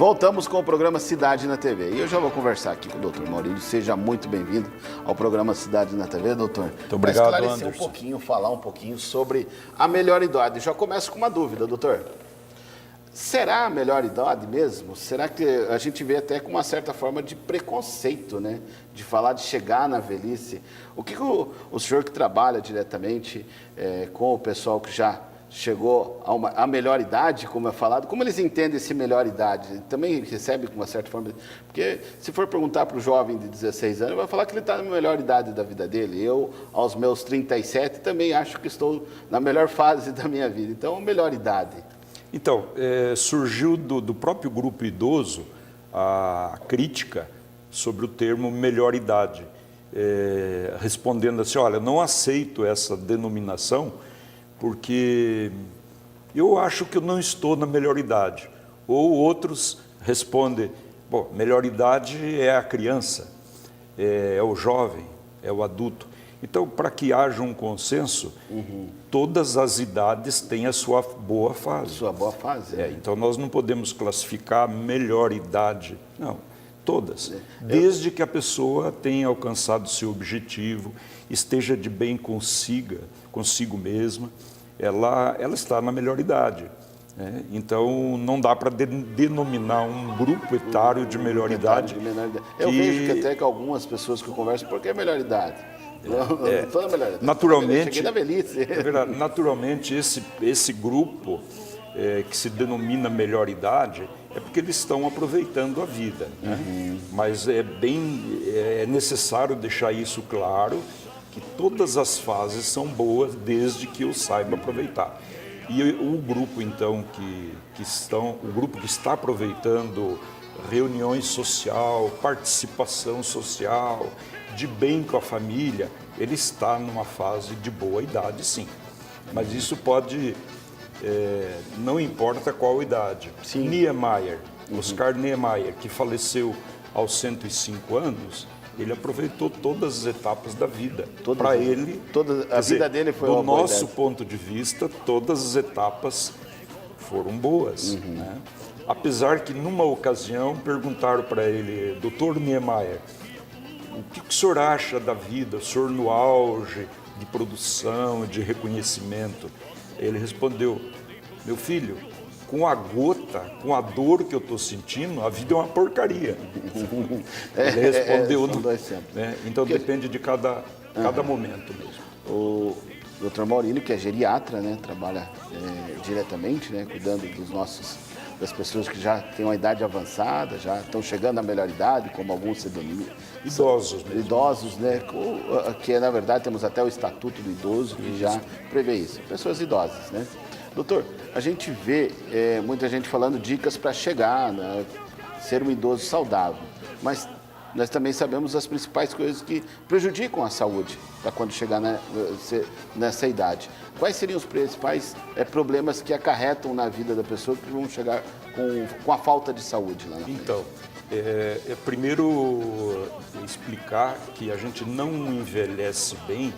Voltamos com o programa Cidade na TV. E eu já vou conversar aqui com o doutor Maurílio. Seja muito bem-vindo ao programa Cidade na TV, doutor. Muito obrigado, Para esclarecer Anderson. um pouquinho, falar um pouquinho sobre a melhor idade. Já começo com uma dúvida, doutor. Será a melhor idade mesmo? Será que a gente vê até com uma certa forma de preconceito, né? De falar de chegar na velhice. O que o senhor que trabalha diretamente com o pessoal que já chegou a melhor idade, como é falado, como eles entendem esse melhor idade? Também recebe com uma certa forma... Porque se for perguntar para o jovem de 16 anos, vai falar que ele está na melhor idade da vida dele. Eu, aos meus 37, também acho que estou na melhor fase da minha vida. Então, melhor idade. Então, surgiu do próprio grupo idoso a crítica sobre o termo melhor idade, respondendo assim, olha, não aceito essa denominação porque eu acho que eu não estou na melhor idade. Ou outros respondem, bom, melhor idade é a criança, é o jovem, é o adulto. Então, para que haja um consenso, todas as idades têm a sua boa fase. Sua boa fase. Né? Então, nós não podemos classificar a melhor idade, não, todas. Desde que a pessoa tenha alcançado seu objetivo, esteja de bem consigo mesma, ela está na melhor idade. Né? Então, não dá para denominar um grupo etário de melhor idade. Eu vejo que até que algumas pessoas que eu converso, por que melhor idade? Naturalmente, na velhice. Naturalmente esse grupo que se denomina melhor idade é porque eles estão aproveitando a vida, né? Mas é necessário deixar isso claro, que todas as fases são boas desde que eu saiba aproveitar. E o grupo então o grupo que está aproveitando reuniões social, participação social, de bem com a família, ele está numa fase de boa idade, sim. Mas isso pode, não importa qual idade. Sim. Niemeyer, Oscar Niemeyer, que faleceu aos 105 anos, ele aproveitou todas as etapas da vida. Para ele, a vida dele foi do nosso ponto de vista, todas as etapas foram boas. Né? Apesar que, numa ocasião, perguntaram para ele, Dr. Niemeyer, o que o senhor acha da vida, o senhor no auge de produção, de reconhecimento? Ele respondeu, meu filho, com a gota, com a dor que eu estou sentindo, a vida é uma porcaria. Ele respondeu, né? Então depende de cada momento mesmo. O Dr. Maurílio, que é geriatra, né, trabalha diretamente, né, cuidando das pessoas que já têm uma idade avançada, já estão chegando à melhor idade, como alguns se denominam. Idosos mesmo. Idosos, né? Que na verdade temos até o Estatuto do Idoso que já prevê isso. Pessoas idosas, né? Doutor, a gente vê muita gente falando dicas para chegar, né, ser um idoso saudável, mas nós também sabemos as principais coisas que prejudicam a saúde para quando chegar nessa idade. Quais seriam os principais problemas que acarretam na vida da pessoa que vão chegar com a falta de saúde lá na frente? Então, primeiro explicar que a gente não envelhece bem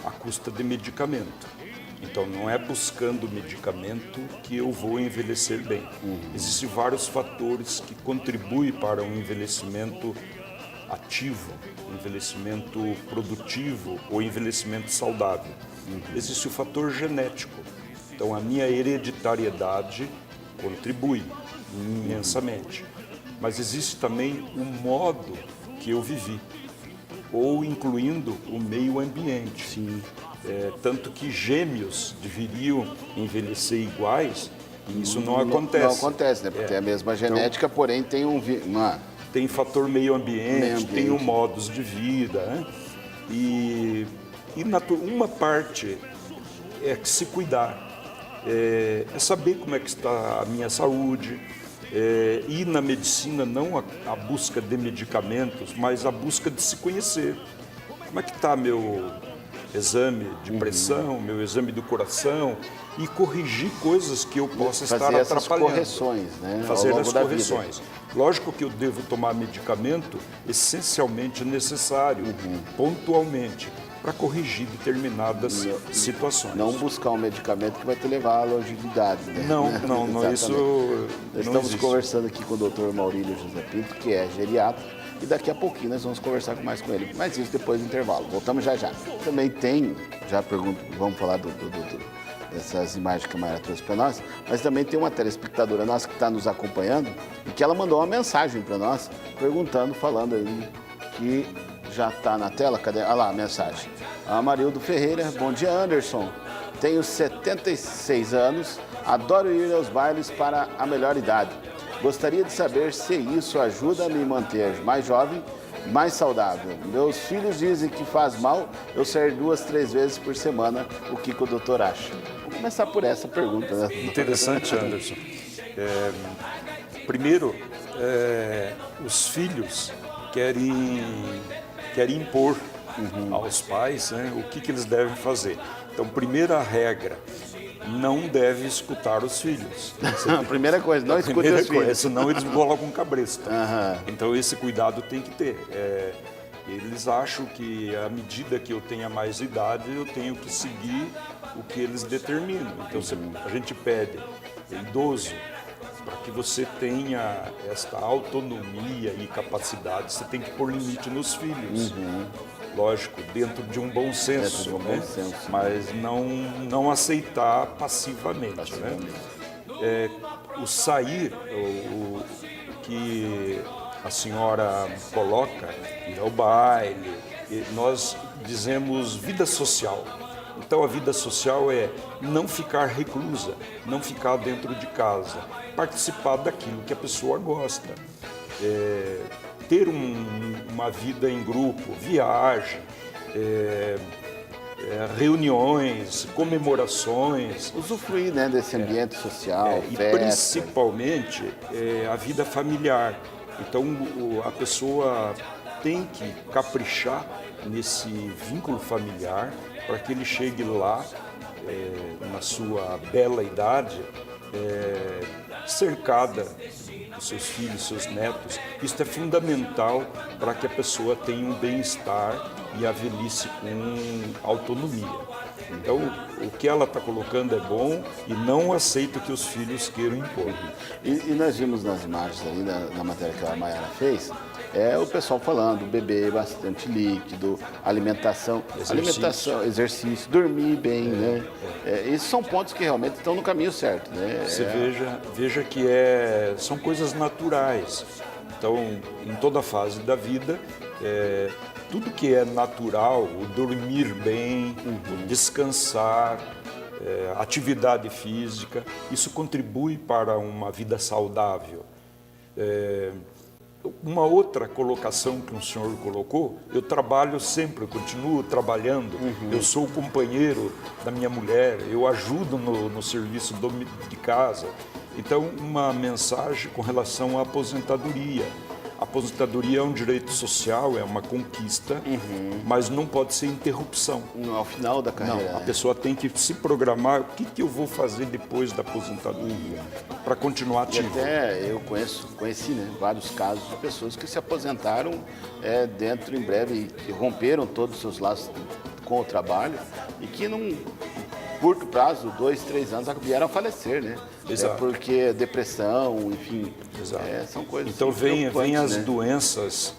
à custa de medicamento. Então, não é buscando medicamento que eu vou envelhecer bem. Existem vários fatores que contribuem para um envelhecimento ativo, envelhecimento produtivo ou envelhecimento saudável. Existe o fator genético. Então, a minha hereditariedade contribui imensamente. Mas existe também o modo que eu vivi, ou incluindo o meio ambiente. Sim. Tanto que gêmeos deveriam envelhecer iguais, e isso não acontece. Não acontece, né? Porque é a mesma genética, então, porém tem tem fator meio ambiente, tem um modos de vida, né? E uma parte é se cuidar, é saber como é que está a minha saúde, ir na medicina não a busca de medicamentos, mas a busca de se conhecer. Como é que está meu exame de pressão, meu exame do coração, e corrigir coisas que eu possa estar atrapalhando. Fazer essas correções, né? Fazer as correções. Lógico que eu devo tomar medicamento essencialmente necessário, pontualmente, para corrigir determinadas situações. Não buscar um medicamento que vai te levar à longevidade, né? Não, isso Nós não estamos existe. conversando aqui com o Dr. Maurílio José Pinto, que é geriatra, e daqui a pouquinho nós vamos conversar mais com ele. Mas isso depois do intervalo. Voltamos já já. Também tem, já pergunto, vamos falar dessas imagens que a Mayara trouxe para nós, mas também tem uma telespectadora nossa que está nos acompanhando e que ela mandou uma mensagem para nós, perguntando, falando aí que já está na tela. Cadê? Olha lá a mensagem. A Marildo Ferreira, bom dia, Anderson. Tenho 76 anos, adoro ir aos bailes para a melhor idade. Gostaria de saber se isso ajuda a me manter mais jovem, mais saudável. Meus filhos dizem que faz mal eu sair 2, 3 vezes por semana. O que o doutor acha? Vou começar por essa pergunta, né? Interessante, Anderson. Primeiro, os filhos querem impor aos pais, né, o que eles devem fazer. Então, primeira regra, não deve escutar os filhos. A primeira coisa, não escute os filhos. Senão eles colocam cabresto. Então, esse cuidado tem que ter. Eles acham que, à medida que eu tenha mais idade, eu tenho que seguir o que eles determinam. Então, a gente pede, idoso, para que você tenha esta autonomia e capacidade, você tem que pôr limite nos filhos. Lógico, dentro de um bom senso, né? Mas não aceitar passivamente. Né? O sair, o que a senhora coloca, ir ao baile, nós dizemos vida social. Então a vida social é não ficar reclusa, não ficar dentro de casa, participar daquilo que a pessoa gosta. Ter uma vida em grupo, viagem, reuniões, comemorações. Usufruir, né, desse ambiente social, E festa. principalmente a vida familiar. Então a pessoa tem que caprichar nesse vínculo familiar para que ele chegue lá, na sua bela idade, cercada dos seus filhos, seus netos. Isso é fundamental para que a pessoa tenha um bem-estar e a velhice com autonomia. Então, o que ela está colocando é bom e não aceita que os filhos queiram impor. E nós vimos nas imagens ali, na matéria que a Mayara fez, o pessoal falando, beber bastante líquido, alimentação, exercício, dormir bem, né? Esses são pontos que realmente estão no caminho certo, né? Você veja que são coisas naturais. Então, em toda fase da vida, tudo que é natural, o dormir bem, o descansar, atividade física, isso contribui para uma vida saudável. Uma outra colocação que o senhor colocou, eu trabalho sempre, eu continuo trabalhando, eu sou o companheiro da minha mulher, eu ajudo no serviço de casa. Então, uma mensagem com relação à aposentadoria. A aposentadoria é um direito social, é uma conquista, mas não pode ser interrupção. Ao final da carreira. Não, a pessoa tem que se programar, o que eu vou fazer depois da aposentadoria, para continuar ativo. E até eu conheci, né, vários casos de pessoas que se aposentaram dentro em breve e romperam todos os seus laços com o trabalho e que num curto prazo, 2, 3 anos, vieram a falecer, né? Exato. Porque depressão, enfim, são coisas. Então vem as doenças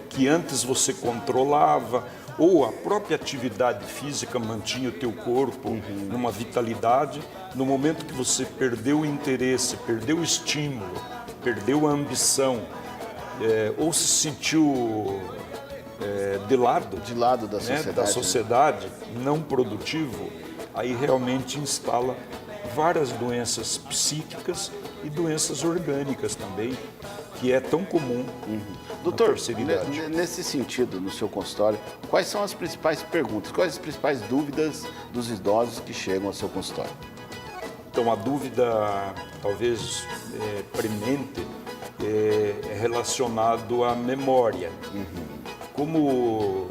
que antes você controlava, ou a própria atividade física mantinha o teu corpo numa vitalidade. No momento que você perdeu o interesse, perdeu o estímulo, perdeu a ambição, ou se sentiu de lado da sociedade, não produtivo, aí realmente instala várias doenças psíquicas e doenças orgânicas também, que é tão comum Doutor, na terceira idade. Nesse sentido, no seu consultório, quais são as principais perguntas, quais as principais dúvidas dos idosos que chegam ao seu consultório? Então, a dúvida, talvez premente, é relacionado à memória. Como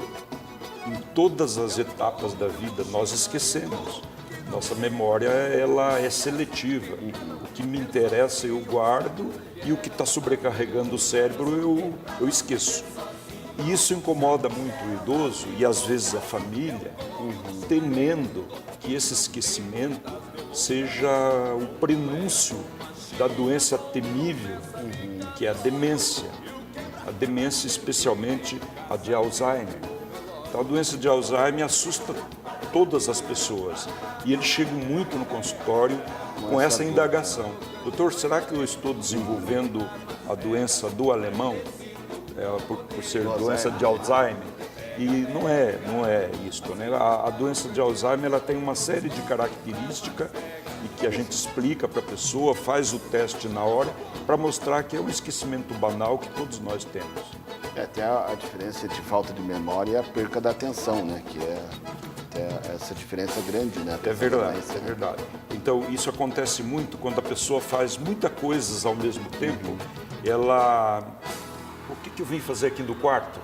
em todas as etapas da vida nós esquecemos. Nossa memória ela é seletiva. O que me interessa eu guardo e o que está sobrecarregando o cérebro eu esqueço. E isso incomoda muito o idoso e às vezes a família, temendo que esse esquecimento seja o prenúncio da doença temível, que é a demência. A demência, especialmente a de Alzheimer. Então, a doença de Alzheimer assusta todas as pessoas. E eles chegam muito no consultório com essa indagação. Doutor, será que eu estou desenvolvendo a doença do alemão? Por ser doença de Alzheimer? E não é isto, né? A doença de Alzheimer ela tem uma série de características e que a gente explica para a pessoa, faz o teste na hora, para mostrar que é um esquecimento banal que todos nós temos. Tem a diferença de falta de memória e a perca da atenção, né? Que essa diferença grande, né? É verdade, é verdade. Então, isso acontece muito quando a pessoa faz muitas coisas ao mesmo tempo. O que eu vim fazer aqui no quarto?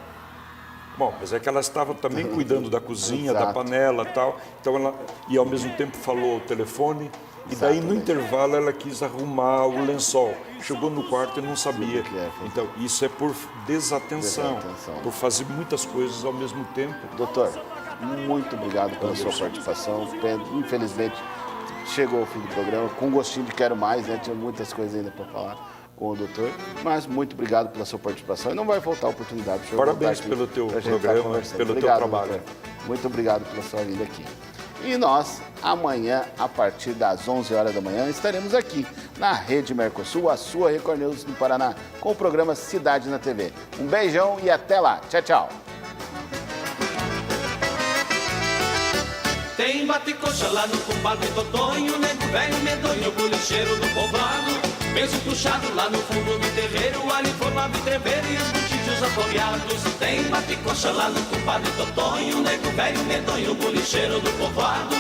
Bom, mas é que ela estava também cuidando da cozinha, da panela e tal. Então e ao mesmo tempo falou ao telefone. E daí no intervalo ela quis arrumar o lençol. Chegou no quarto e não sabia. Então isso é por desatenção, por fazer muitas coisas ao mesmo tempo. Doutor, muito obrigado pela sua participação. Infelizmente chegou ao fim do programa, com gostinho de quero mais, né? Tinha muitas coisas ainda para falar com o doutor, mas muito obrigado pela sua participação e não vai faltar oportunidade. Parabéns pelo teu programa, pelo teu trabalho. Doutor. Muito obrigado pela sua vinda aqui. E nós, amanhã, a partir das 11 horas da manhã, estaremos aqui na Rede Mercosul, a sua Record News do Paraná, com o programa Cidade na TV. Um beijão e até lá. Tchau, tchau. Tem bate-coxa lá no compadre Totonho, nego velho medonho, bolicheiro do povoado. Peso puxado lá no fundo do terreiro, ali formava entreveiro e os buchichos afogueados. Tem bate-coxa lá no compadre Totonho, nego velho medonho, bolicheiro do povoado.